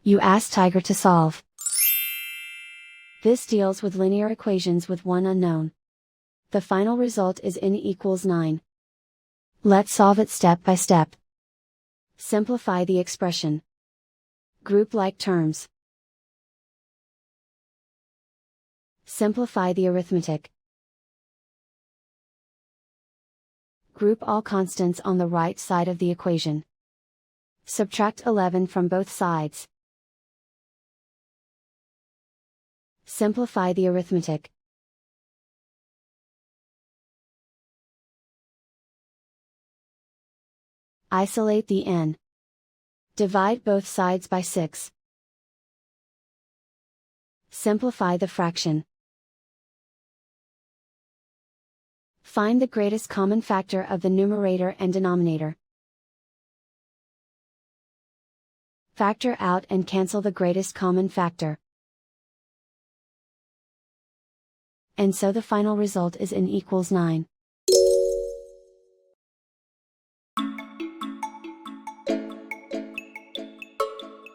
You ask Tiger to solve. This deals with linear equations with one unknown. The final result is n equals 9. Let's solve it step by step. Simplify the expression. Group like terms. Simplify the arithmetic. Group all constants on the right side of the equation. Subtract 11 from both sides. Simplify the arithmetic. Isolate the n. Divide both sides by 6. Simplify the fraction. Find the greatest common factor of the numerator and denominator. Factor out and cancel the greatest common factor. And so the final result is n equals 9.